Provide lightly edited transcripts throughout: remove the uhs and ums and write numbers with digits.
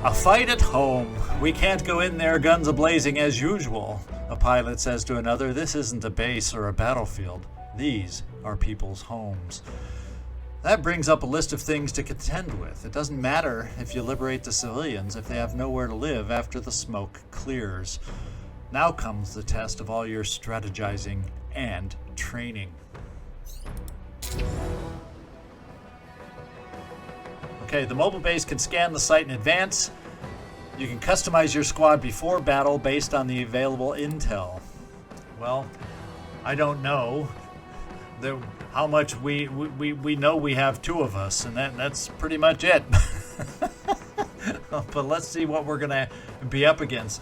A fight at home. We can't go in there guns a-blazing as usual. A pilot says to another, this isn't a base or a battlefield. These are people's homes. That brings up a list of things to contend with. It doesn't matter if you liberate the civilians if they have nowhere to live after the smoke clears. Now comes the test of all your strategizing and training. Okay, the mobile base can scan the site in advance. You can customize your squad before battle based on the available intel. Well, I don't know how much we know. We have 2 of us, and that's pretty much it. But let's see what we're gonna be up against.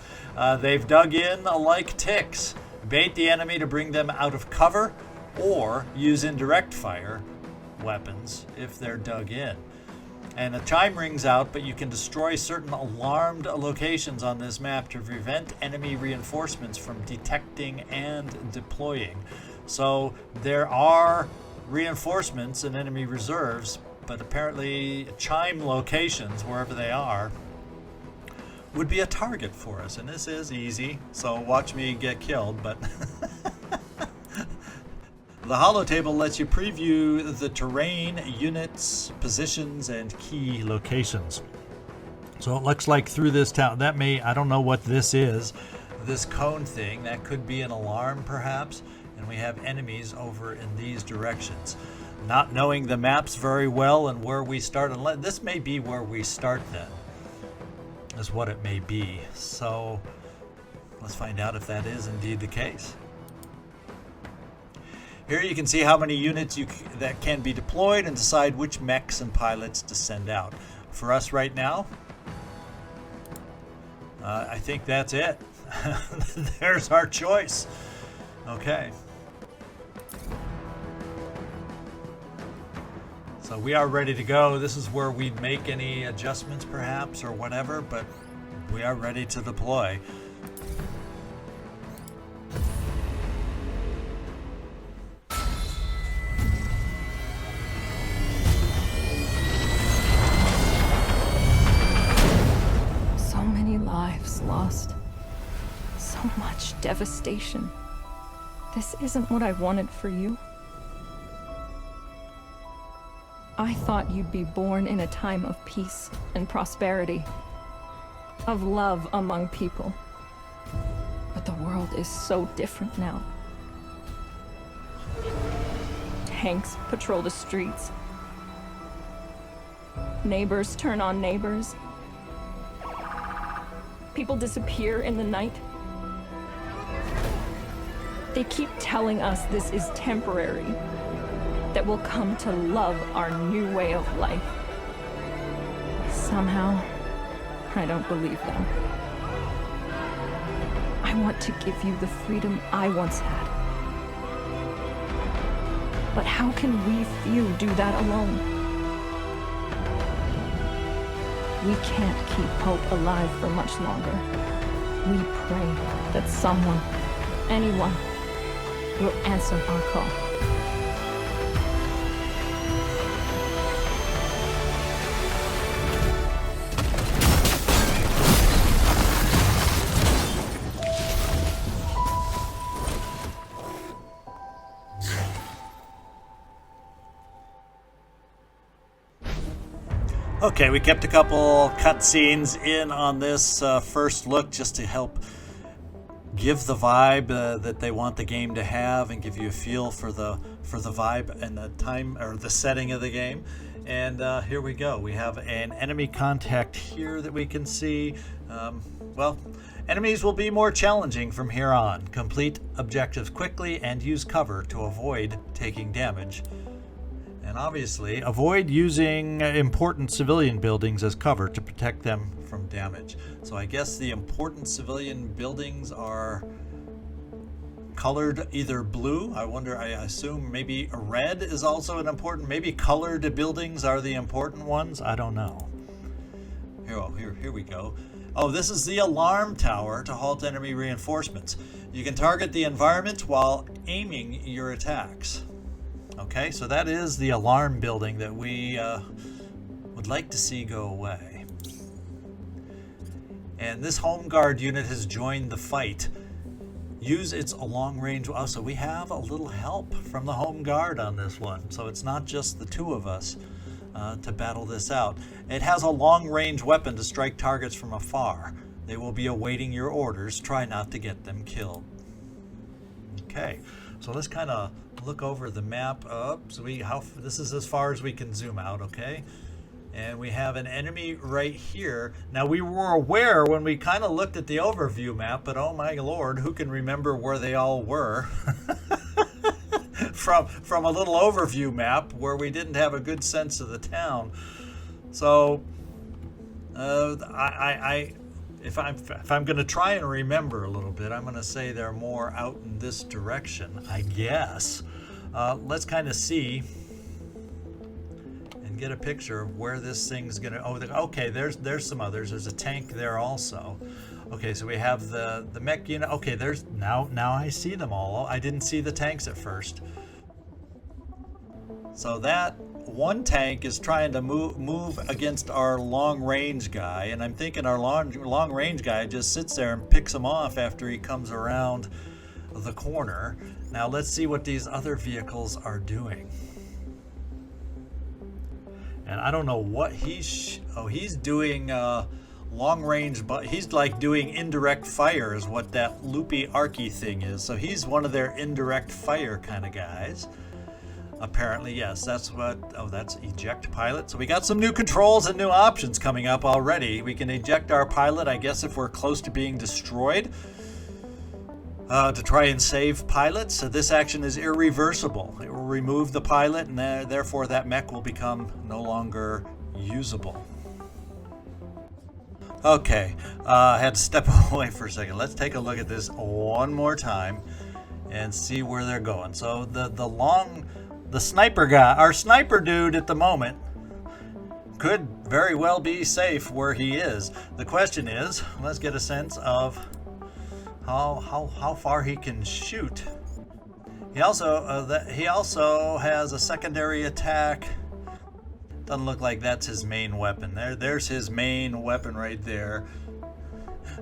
They've dug in like ticks. Bait the enemy to bring them out of cover, or use indirect fire weapons if they're dug in. And a chime rings out, but you can destroy certain alarmed locations on this map to prevent enemy reinforcements from detecting and deploying. So there are reinforcements and enemy reserves, but apparently chime locations, wherever they are, would be a target for us. And this is easy, so watch me get killed, but... The holotable lets you preview the terrain, units, positions, and key locations. So it looks like through this town, I don't know what this is, this cone thing, that could be an alarm perhaps, and we have enemies over in these directions. Not knowing the maps very well and where we start, this may be where we start then, is what it may be. So let's find out if that is indeed the case. Here you can see how many units that can be deployed and decide which mechs and pilots to send out. For us right now, I think that's it. There's our choice. Okay. So we are ready to go. This is where we'd make any adjustments perhaps or whatever, but we are ready to deploy. Lives lost. So much devastation. This isn't what I wanted for you. I thought you'd be born in a time of peace and prosperity, of love among people. But the world is so different now. Tanks patrol the streets. Neighbors turn on neighbors. People disappear in the night. They keep telling us this is temporary, that we'll come to love our new way of life. Somehow, I don't believe them. I want to give you the freedom I once had. But how can we few do that alone? We can't keep hope alive for much longer. We pray that someone, anyone, will answer our call. Okay, we kept a couple cutscenes in on this first look just to help give the vibe that they want the game to have and give you a feel for the vibe and the time or the setting of the game. And here we go. We have an enemy contact here that we can see. Well, enemies will be more challenging from here on. Complete objectives quickly and use cover to avoid taking damage. And obviously, avoid using important civilian buildings as cover to protect them from damage. So I guess the important civilian buildings are colored either blue. I assume maybe red is also an important, maybe colored buildings are the important ones. I don't know. Here we go. Oh, this is the alarm tower to halt enemy reinforcements. You can target the environment while aiming your attacks. Okay, so that is the alarm building that we would like to see go away. And this home guard unit has joined the fight. Use its long range. Oh, so we have a little help from the home guard on this one. So it's not just the two of us to battle this out. It has a long range weapon to strike targets from afar. They will be awaiting your orders. Try not to get them killed. Okay, so let's kind of look over the map. So this is as far as we can zoom out, okay? And we have an enemy right here. Now, we were aware when we kind of looked at the overview map, but oh my lord, who can remember where they all were? from a little overview map where we didn't have a good sense of the town. So, if I'm going to try and remember a little bit, I'm going to say they're more out in this direction, I guess. Let's kind of see and get a picture of where this thing's going to... Oh, okay, there's some others. There's a tank there also. Okay, so we have the mech unit. Okay, there's... Now I see them all. I didn't see the tanks at first. So that one tank is trying to move against our long-range guy, and I'm thinking our long-range guy just sits there and picks him off after he comes around the corner. Now let's see what these other vehicles are doing. And I don't know what he's doing long-range, but he's like doing indirect fire is what that loopy archy thing is. So he's one of their indirect fire kind of guys. Apparently, yes, that's what... Oh, that's eject pilot. So we got some new controls and new options coming up already. We can eject our pilot, I guess, if we're close to being destroyed. To try and save pilots. So this action is irreversible. It will remove the pilot, and therefore that mech will become no longer usable. Okay, I had to step away for a second. Let's take a look at this one more time and see where they're going. So the sniper guy, our sniper dude at the moment, could very well be safe where he is. The question is, let's get a sense of how far he can shoot. He also has a secondary attack. Doesn't look like that's his main weapon. There's his main weapon right there.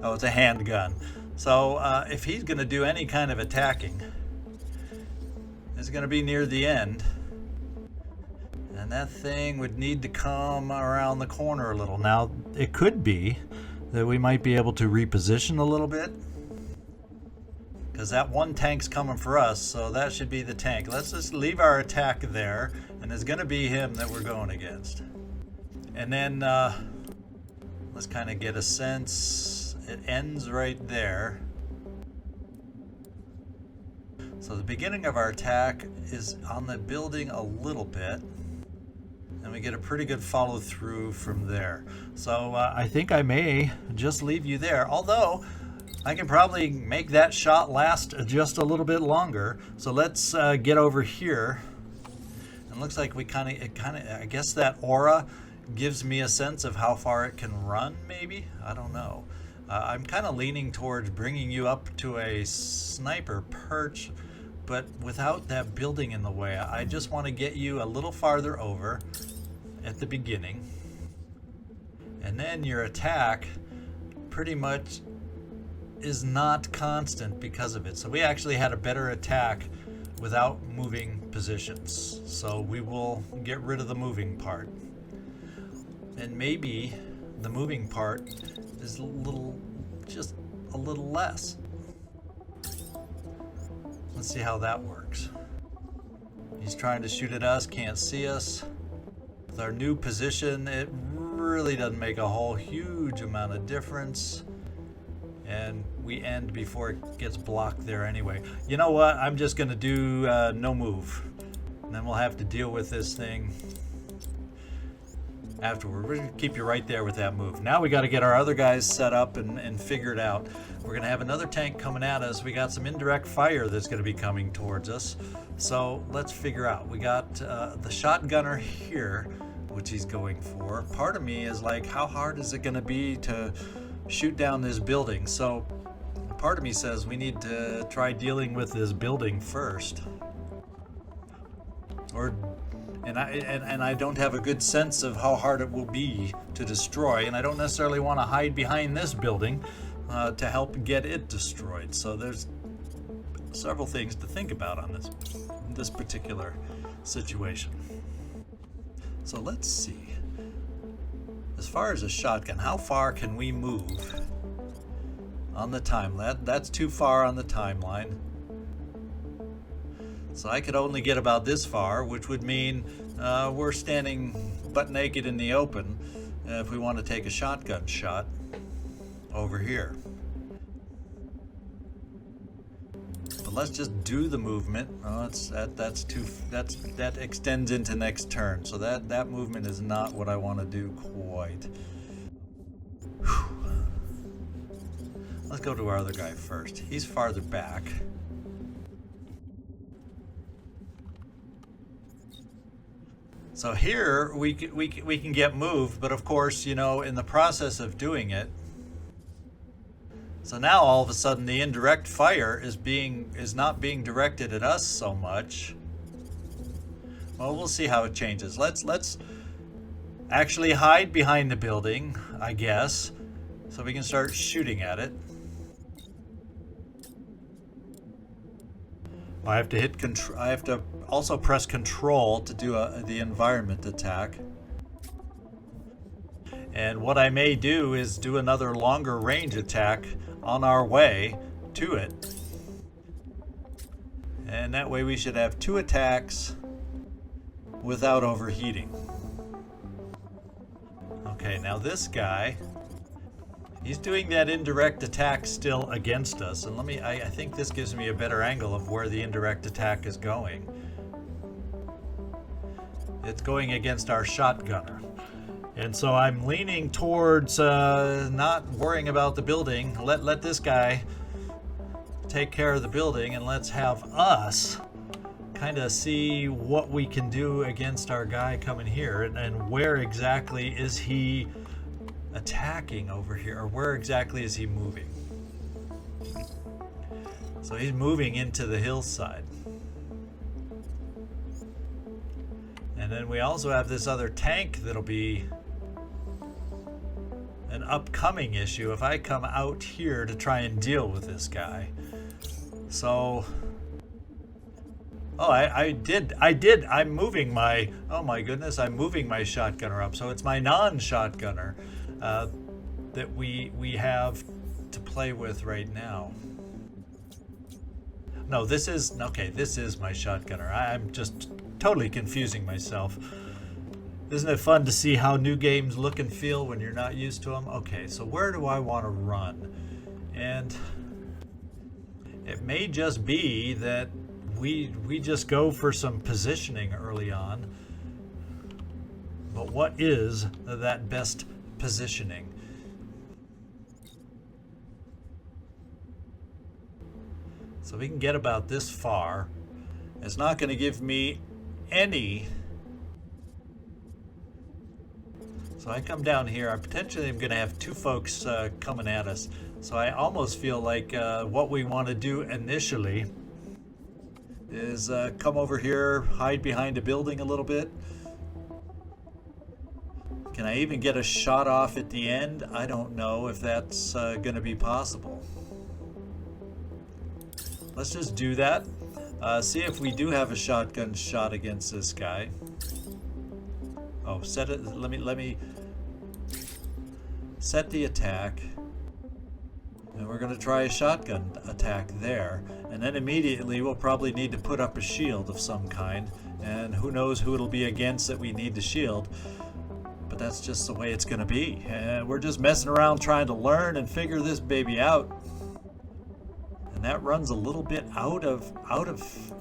Oh, it's a handgun. So if he's going to do any kind of attacking, it's going to be near the end, and that thing would need to come around the corner a little. Now, it could be that we might be able to reposition a little bit, because that one tank's coming for us, so that should be the tank. Let's just leave our attack there, and it's going to be him that we're going against. And then let's kind of get a sense. It ends right there. So the beginning of our attack is on the building a little bit, and we get a pretty good follow through from there. So I think I may just leave you there, although I can probably make that shot last just a little bit longer. So let's get over here. It looks like I guess that aura gives me a sense of how far it can run, maybe? I don't know. I'm kind of leaning towards bringing you up to a sniper perch, but without that building in the way. I just want to get you a little farther over at the beginning. And then your attack pretty much is not constant because of it. So we actually had a better attack without moving positions. So we will get rid of the moving part. And maybe the moving part is just a little less. Let's see how that works. He's trying to shoot at us, can't see us. With our new position, it really doesn't make a whole huge amount of difference. And we end before it gets blocked there anyway. You know what? I'm just going to do no move. And then we'll have to deal with this thing afterward. We're going to keep you right there with that move. Now we got to get our other guys set up and figured out. We're going to have another tank coming at us. We got some indirect fire that's going to be coming towards us. So let's figure out. We got the shotgunner here, which he's going for. Part of me is like, how hard is it going to be to shoot down this building? So part of me says we need to try dealing with this building first. Or and I don't have a good sense of how hard it will be to destroy, and I don't necessarily want to hide behind this building to help get it destroyed. So there's several things to think about on this particular situation. So let's see. As far as a shotgun, how far can we move on the timeline? That's too far on the timeline. So I could only get about this far, which would mean we're standing butt naked in the open if we want to take a shotgun shot over here. But let's just do the movement. Oh, that extends into next turn. So that movement is not what I want to do quite. Whew. Let's go to our other guy first. He's farther back. So here we can get moved, but of course, you know, in the process of doing it, so now all of a sudden the indirect fire is not being directed at us so much. Well, we'll see how it changes. Let's actually hide behind the building, I guess, so we can start shooting at it. I have to hit control. I have to also press control to do the environment attack. And what I may do is do another longer range attack on our way to it. And that way we should have 2 attacks without overheating. Okay, now this guy, he's doing that indirect attack still against us. And I think this gives me a better angle of where the indirect attack is going. It's going against our shotgunner. And so I'm leaning towards not worrying about the building. Let this guy take care of the building, and let's have us kind of see what we can do against our guy coming here, and where exactly is he attacking over here, or where exactly is he moving. So he's moving into the hillside. And then we also have this other tank that'll be an upcoming issue if I come out here to try and deal with this guy. So, oh, I'm moving my, oh my goodness, I'm moving my shotgunner up. So it's my non-shotgunner that we have to play with right now. No, this is my shotgunner. I'm just totally confusing myself. Isn't it fun to see how new games look and feel when you're not used to them? Okay, so where do I want to run? And it may just be that we just go for some positioning early on. But what is that best positioning? So we can get about this far. It's not going to give me any. So I come down here. I potentially am going to have 2 folks coming at us. So I almost feel like what we want to do initially is come over here, hide behind a building a little bit. Can I even get a shot off at the end? I don't know if that's going to be possible. Let's just do that. See if we do have a shotgun shot against this guy. Oh, set it. Let me set the attack. And we're going to try a shotgun attack there. And then immediately we'll probably need to put up a shield of some kind. And who knows who it'll be against that we need to shield. But that's just the way it's going to be. And we're just messing around trying to learn and figure this baby out. And that runs a little bit out of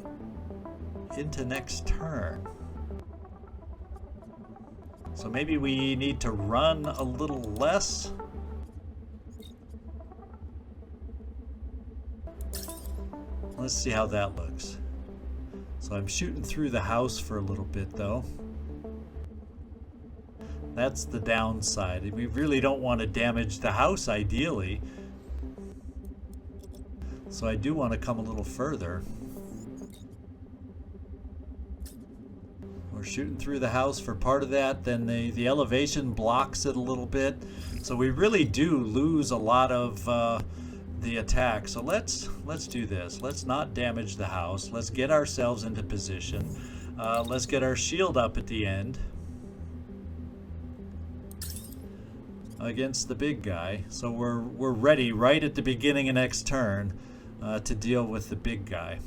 into next turn. So maybe we need to run a little less. Let's see how that looks. So I'm shooting through the house for a little bit though. That's the downside. We really don't want to damage the house ideally. So I do want to come a little further. we're shooting through the house for part of that. Then the elevation blocks it a little bit. So we really do lose a lot of the attack. So let's do this. Let's not damage the house. Let's get ourselves into position. Let's get our shield up at the end against the big guy. So we're ready right at the beginning of next turn to deal with the big guy.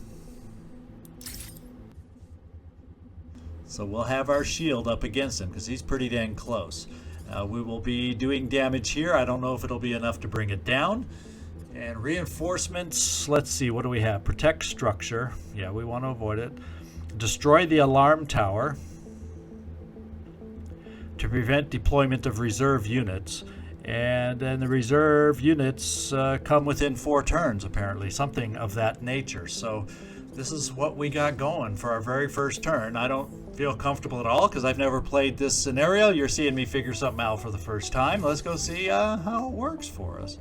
So we'll have our shield up against him because he's pretty dang close. We will be doing damage here. I don't know if it'll be enough to bring it down. And reinforcements, let's see, what do we have? Protect structure. Yeah, we want to avoid it. Destroy the alarm tower to prevent deployment of reserve units. And then the reserve units come within 4 turns, apparently, something of that nature. So this is what we got going for our very first turn. I don't feel comfortable at all because I've never played this scenario. You're seeing me figure something out for the first time. Let's go see how it works for us.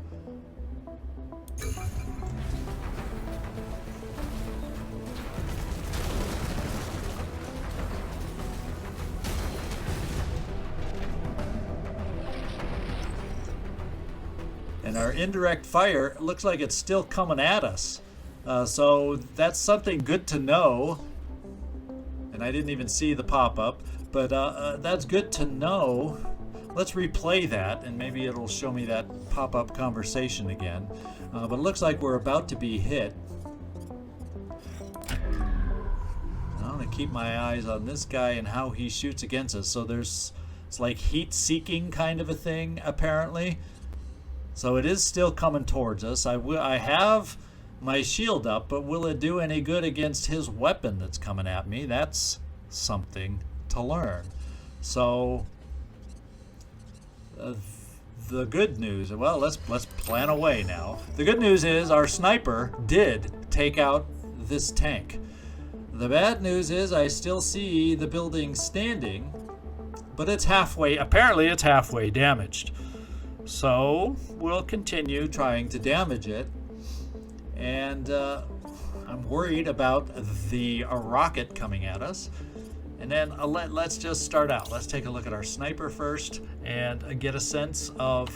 And our indirect fire looks like it's still coming at us. So that's something good to know. And I didn't even see the pop-up, but that's good to know. Let's replay that, and maybe it'll show me that pop-up conversation again. But it looks like we're about to be hit. I'm going to keep my eyes on this guy and how he shoots against us. So it's like heat-seeking kind of a thing, apparently. So it is still coming towards us. I have my shield up, but will it do any good against his weapon that's coming at me? That's something to learn. So the good news, well, let's plan away now. The good news is our sniper did take out this tank. The bad news is I still see the building standing, but it's apparently it's halfway damaged. So we'll continue trying to damage it. And I'm worried about the rocket coming at us. And then let's just start out. Let's take a look at our sniper first and get a sense of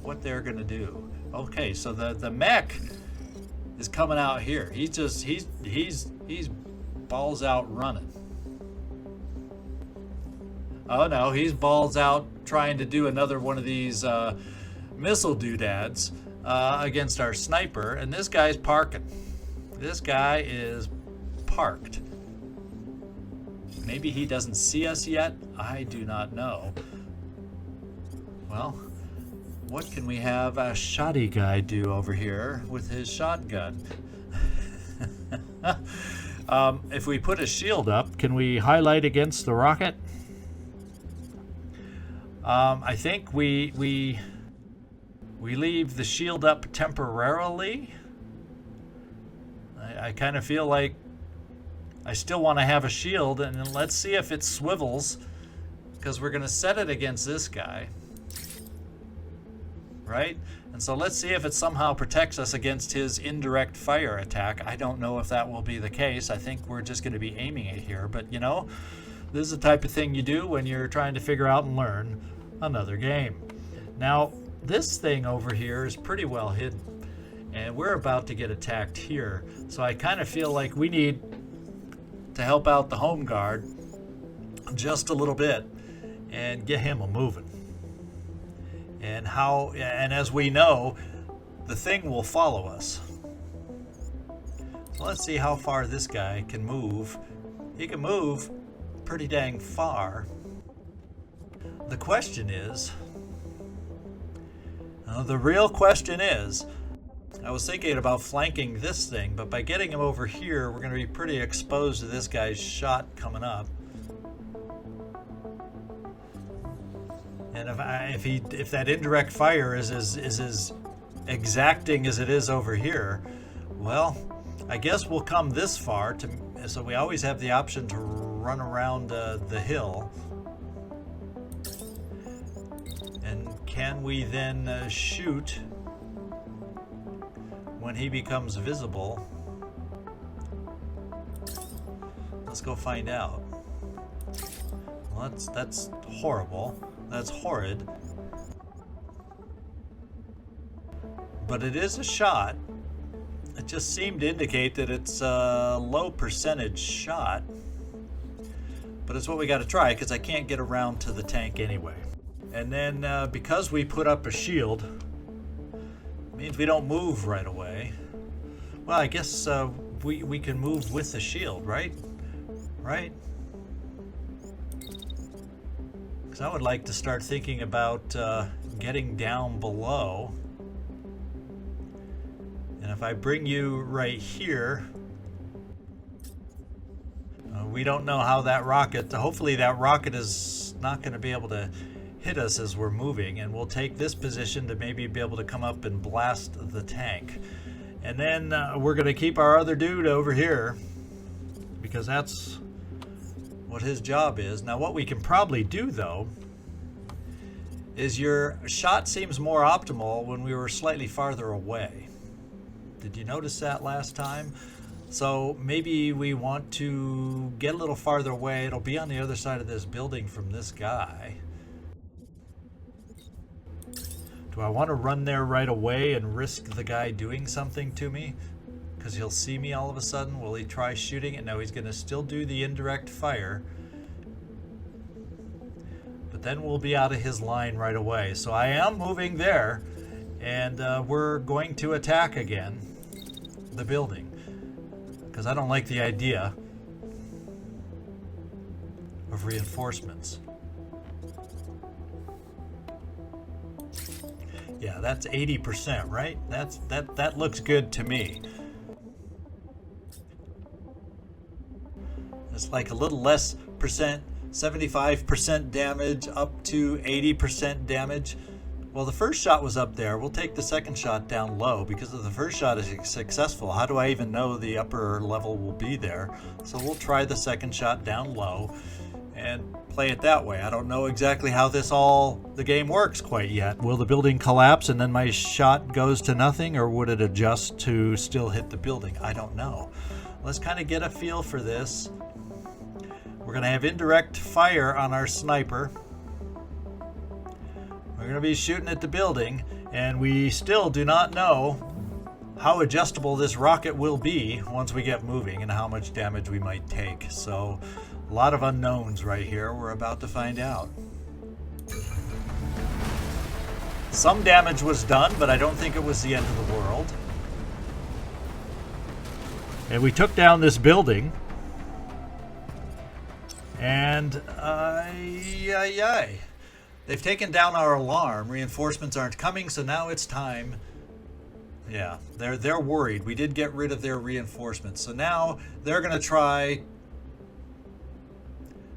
what they're going to do. Okay, so the mech is coming out here. He's balls out running. Oh no, he's balls out trying to do another one of these missile doodads against our sniper, and this guy's parking. This guy is parked. Maybe he doesn't see us yet. I do not know. Well, what can we have a shoddy guy do over here with his shotgun? If we put a shield up, can we highlight against the rocket? I think we leave the shield up temporarily. I kind of feel like I still want to have a shield, and let's see if it swivels, because we're going to set it against this guy, right? And so let's see if it somehow protects us against his indirect fire attack. I don't know if that will be the case. I think we're just going to be aiming it here, but you know, this is the type of thing you do when you're trying to figure out and learn another game. Now, this thing over here is pretty well hidden, and we're about to get attacked here. So I kind of feel like we need to help out the home guard just a little bit and get him a-moving. And as we know, the thing will follow us. So let's see how far this guy can move. He can move pretty dang far. The question is, the real question is, I was thinking about flanking this thing, but by getting him over here, we're going to be pretty exposed to this guy's shot coming up. And if that indirect fire is as exacting as it is over here, well, I guess we'll come this far so we always have the option to run around the hill. And can we then shoot when he becomes visible? Let's go find out. Well, that's horrible. That's horrid. But it is a shot. It just seemed to indicate that it's a low percentage shot. But it's what we got to try because I can't get around to the tank anyway. And then because we put up a shield, it means we don't move right away. Well, I guess we can move with the shield, right? Right? Because I would like to start thinking about getting down below. And if I bring you right here, we don't know how that rocket, hopefully that rocket is not going to be able to hit us as we're moving, and we'll take this position to maybe be able to come up and blast the tank. And then we're going to keep our other dude over here because that's what his job is. Now what we can probably do though is your shot seems more optimal when we were slightly farther away. Did you notice that last time? So maybe we want to get a little farther away. It'll be on the other side of this building from this guy. Do I want to run there right away and risk the guy doing something to me? Because he'll see me all of a sudden. Will he try shooting it? No, he's going to still do the indirect fire. But then we'll be out of his line right away. So I am moving there. And we're going to attack again the building. Because I don't like the idea of reinforcements. Yeah, that's 80%, right? That looks good to me. It's like a little less percent, 75% damage up to 80% damage. Well, the first shot was up there. We'll take the second shot down low because if the first shot is successful, how do I even know the upper level will be there? So we'll try the second shot down low and play it that way. I don't know exactly how the game works quite yet. Will the building collapse and then my shot goes to nothing, or would it adjust to still hit the building? I don't know. Let's kind of get a feel for this. We're going to have indirect fire on our sniper. We're going to be shooting at the building, and we still do not know how adjustable this rocket will be once we get moving and how much damage we might take. So a lot of unknowns right here. We're about to find out. Some damage was done, but I don't think it was the end of the world. And we took down this building. And they've taken down our alarm. Reinforcements aren't coming, so now it's time. Yeah, they're worried. We did get rid of their reinforcements. So now they're going to try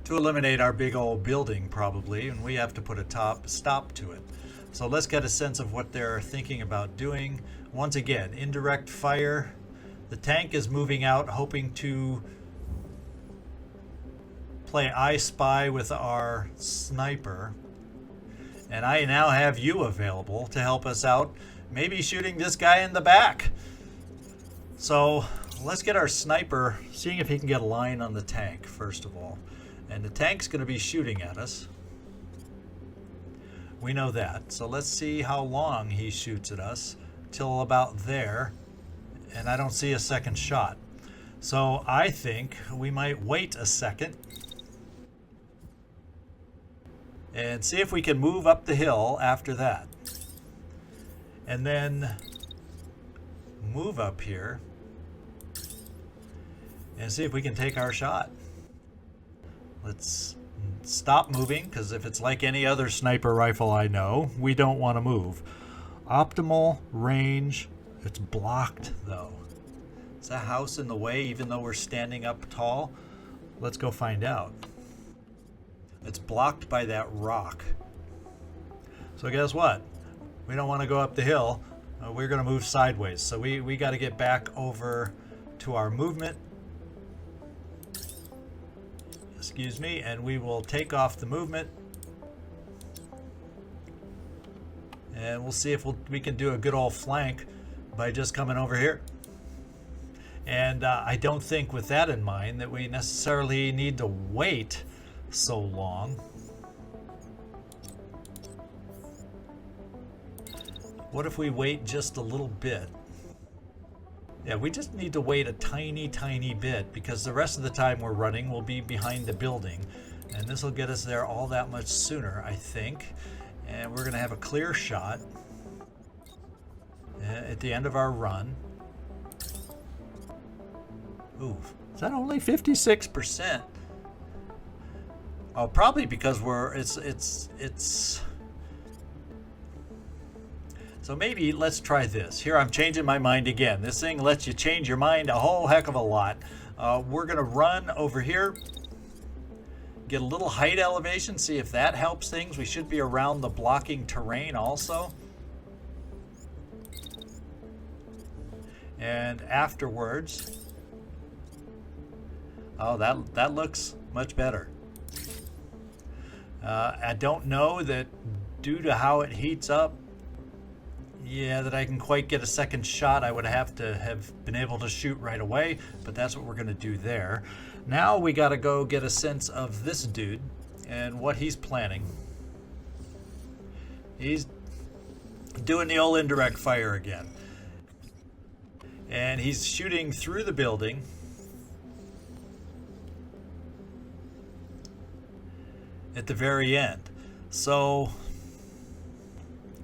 to eliminate our big old building probably, and we have to put a stop to it. So let's get a sense of what they're thinking about doing. Once again, indirect fire. The tank is moving out, hoping to play I Spy with our sniper. And I now have you available to help us out, maybe shooting this guy in the back. So let's get our sniper, seeing if he can get a line on the tank, first of all. And the tank's going to be shooting at us. We know that. So let's see how long he shoots at us, till about there. And I don't see a second shot. So I think we might wait a second and see if we can move up the hill after that. And then move up here and see if we can take our shot. Let's stop moving, because if it's like any other sniper rifle I know, we don't want to move. Optimal range. It's blocked though. Is that house in the way even though we're standing up tall? Let's go find out. It's blocked by that rock. So guess what? We don't want to go up the hill. We're going to move sideways. So we got to get back over to our movement. Excuse me. And we will take off the movement. And we'll see if we can do a good old flank by just coming over here. And I don't think with that in mind that we necessarily need to wait so long. What if we wait just a little bit? Yeah, we just need to wait a tiny, tiny bit because the rest of the time we're running will be behind the building. And this will get us there all that much sooner, I think. And we're going to have a clear shot at the end of our run. Ooh, is that only 56%? Oh, probably because it's so maybe let's try this. Here I'm changing my mind again. This thing lets you change your mind a whole heck of a lot. We're gonna run over here, get a little height elevation, see if that helps things. We should be around the blocking terrain also. And afterwards, oh, that looks much better. I don't know that due to how it heats up, yeah, that I can quite get a second shot. I would have to have been able to shoot right away, but that's what we're going to do there. Now we got to go get a sense of this dude and what he's planning. He's doing the old indirect fire again. And he's shooting through the building. At the very end. So,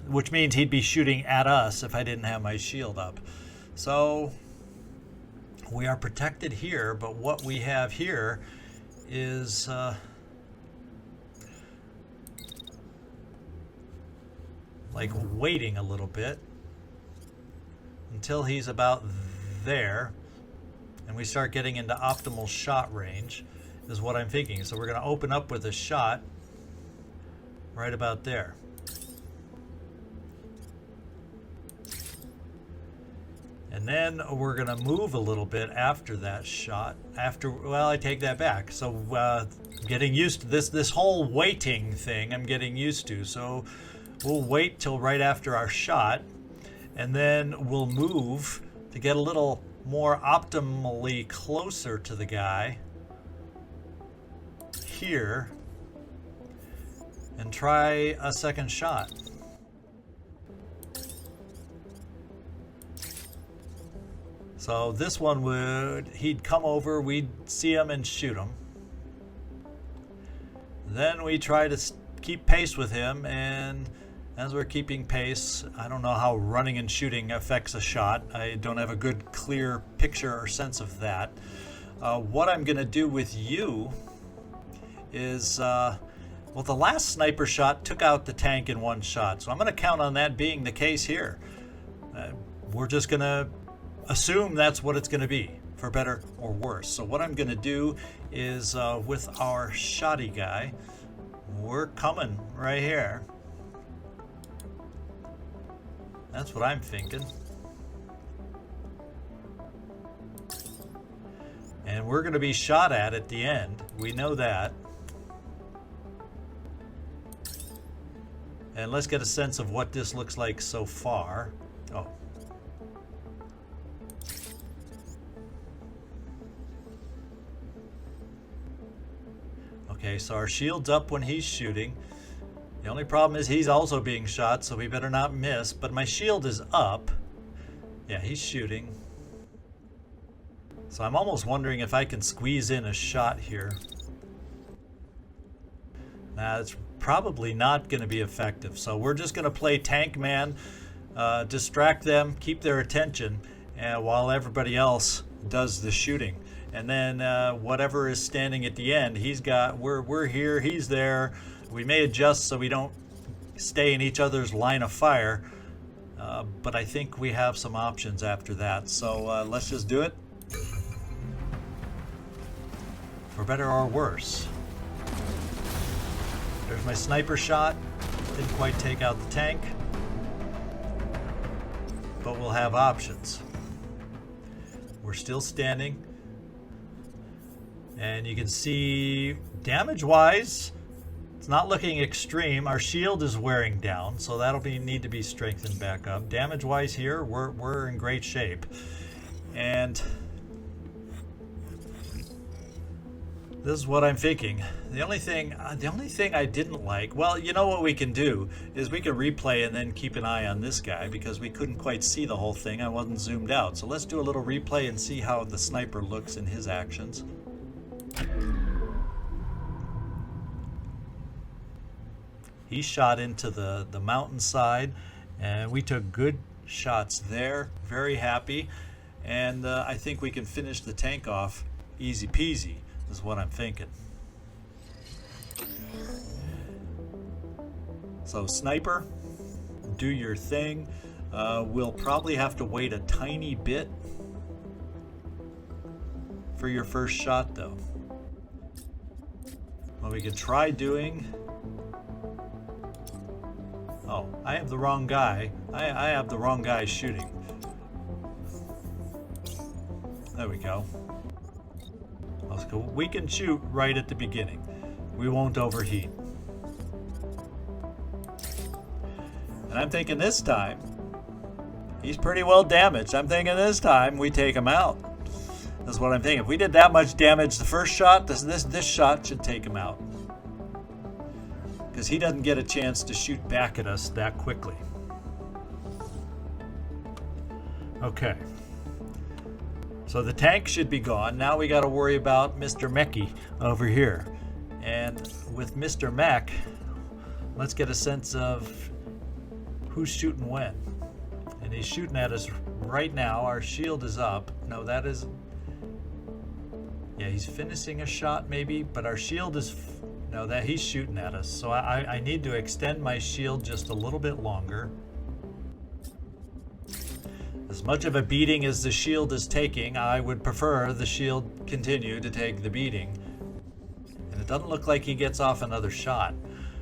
which means he'd be shooting at us if I didn't have my shield up. So we are protected here, but what we have here is like waiting a little bit until he's about there and we start getting into optimal shot range is what I'm thinking. So we're going to open up with a shot right about there. And then we're going to move a little bit after that shot. Well, I take that back. So getting used to this whole waiting thing I'm getting used to. So we'll wait till right after our shot, and then we'll move to get a little more optimally closer to the guy here and try a second shot. So this one he'd come over, we'd see him and shoot him. Then we try to keep pace with him, and as we're keeping pace, I don't know how running and shooting affects a shot. I don't have a good clear picture or sense of that. What I'm going to do with you is, well, the last sniper shot took out the tank in one shot, so I'm going to count on that being the case here. We're just going to assume that's what it's going to be, for better or worse. So what I'm going to do is with our shoddy guy, we're coming right here. That's what I'm thinking. And we're going to be shot at the end. We know that. And let's get a sense of what this looks like so far. Oh. Okay, so our shield's up when he's shooting. The only problem is he's also being shot, so we better not miss. But my shield is up. Yeah, he's shooting. So I'm almost wondering if I can squeeze in a shot here. Nah, it's probably not going to be effective. So we're just going to play tank man, distract them, keep their attention, while everybody else does the shooting. And then whatever is standing at the end, we're here, he's there. We may adjust so we don't stay in each other's line of fire, but I think we have some options after that. So let's just do it. For better or worse. There's my sniper shot. Didn't quite take out the tank, but we'll have options. We're still standing. And you can see damage-wise, it's not looking extreme. Our shield is wearing down, so that'll need to be strengthened back up. Damage-wise here, we're in great shape. And This is what I'm thinking. The only thing I didn't like, well, you know what we can do is we can replay and then keep an eye on this guy because we couldn't quite see the whole thing. I wasn't zoomed out. So let's do a little replay and see how the sniper looks in his actions. He shot into the mountainside, and we took good shots there. Very happy. And I think we can finish the tank off easy peasy, is what I'm thinking. So sniper, do your thing. We'll probably have to wait a tiny bit for your first shot though. What we could try doing... Oh, I have the wrong guy. I have the wrong guy shooting. There we go. Let's go. We can shoot right at the beginning. We won't overheat. And I'm thinking this time, he's pretty well damaged. I'm thinking this time we take him out. That's what I'm thinking. If we did that much damage the first shot, this shot should take him out. Because he doesn't get a chance to shoot back at us that quickly. Okay. So the tank should be gone. Now we got to worry about Mr. Mechie over here. And with Mr. Mech, let's get a sense of who's shooting when. And he's shooting at us right now. Our shield is up. No, that is... Yeah, he's finishing a shot maybe, but our shield is... No, that he's shooting at us. So I need to extend my shield just a little bit longer. As much of a beating as the shield is taking, I would prefer the shield continue to take the beating. And it doesn't look like he gets off another shot.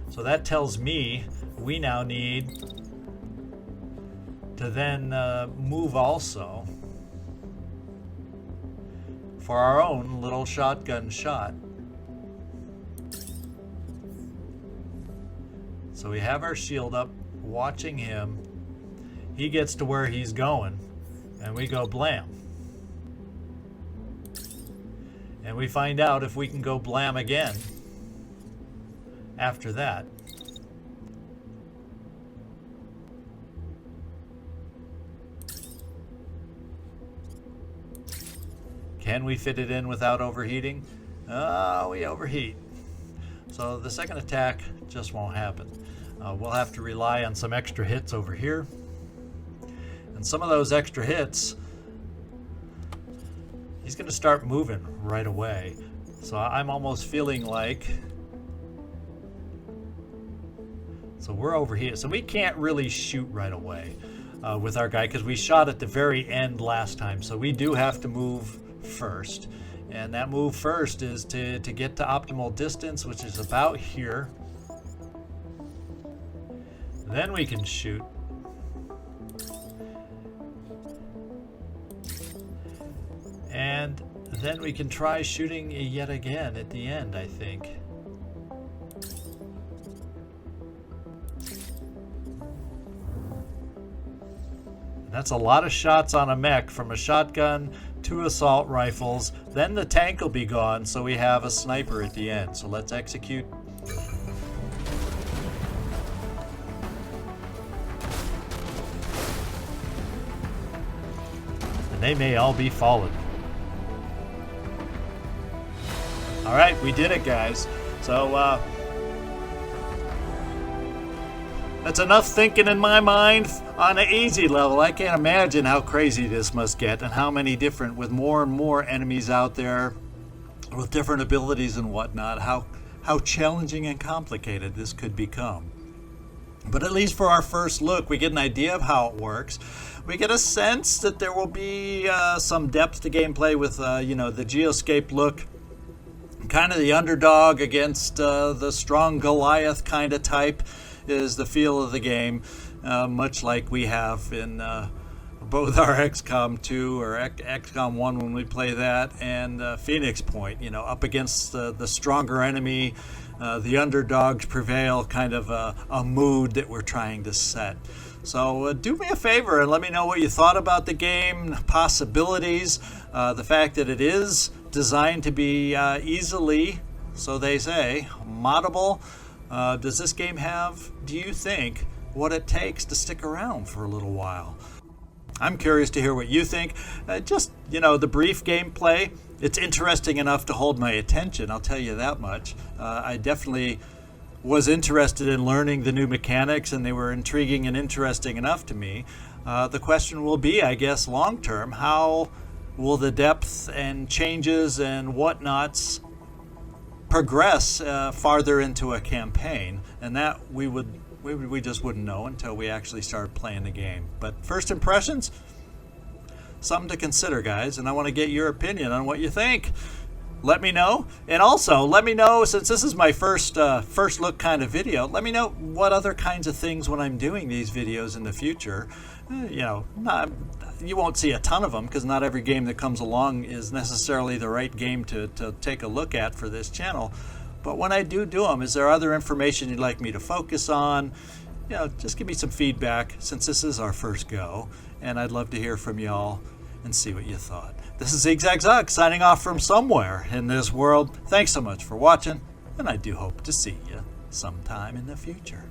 So that tells me we now need to then move also for our own little shotgun shot. So we have our shield up, watching him. He gets to where he's going, and we go blam. And we find out if we can go blam again after that. Can we fit it in without overheating? We overheat. So the second attack just won't happen. We'll have to rely on some extra hits over here. And some of those extra hits, he's going to start moving right away. So I'm almost feeling like... So we're over here. So we can't really shoot right away with our guy because we shot at the very end last time. So we do have to move first. And that move first is to get to optimal distance, which is about here. Then we can shoot. And then we can try shooting yet again at the end, I think. That's a lot of shots on a mech, from a shotgun to assault rifles. Then the tank will be gone, so we have a sniper at the end. So let's execute. And they may all be fallen. All right, we did it, guys. So that's enough thinking in my mind on an easy level. I can't imagine how crazy this must get, and how many different, with more and more enemies out there with different abilities and whatnot, how challenging and complicated this could become. But at least for our first look, we get an idea of how it works. We get a sense that there will be some depth to gameplay with the Geoscape look, kind of the underdog against the strong Goliath kind of type is the feel of the game, much like we have in both our XCOM 2 or XCOM 1 when we play that, and Phoenix Point, up against the stronger enemy, the underdogs prevail, kind of a mood that we're trying to set. So do me a favor and let me know what you thought about the game, possibilities, the fact that it is designed to be easily, so they say, moddable. Does this game have, do you think, what it takes to stick around for a little while? I'm curious to hear what you think. The brief gameplay, it's interesting enough to hold my attention, I'll tell you that much. I definitely was interested in learning the new mechanics, and they were intriguing and interesting enough to me. The question will be, I guess, long term, how will the depth and changes and whatnots progress farther into a campaign? And that we just wouldn't know until we actually started playing the game. But first impressions, something to consider, guys, and I want to get your opinion on what you think. Let me know. And also, let me know, since this is my first look kind of video, let me know what other kinds of things when I'm doing these videos in the future. You won't see a ton of them, because not every game that comes along is necessarily the right game to take a look at for this channel. But when I do them, is there other information you'd like me to focus on? Just give me some feedback, since this is our first go, and I'd love to hear from y'all and see what you thought. This is Zigzag Zug signing off from somewhere in this world. Thanks so much for watching, and I do hope to see you sometime in the future.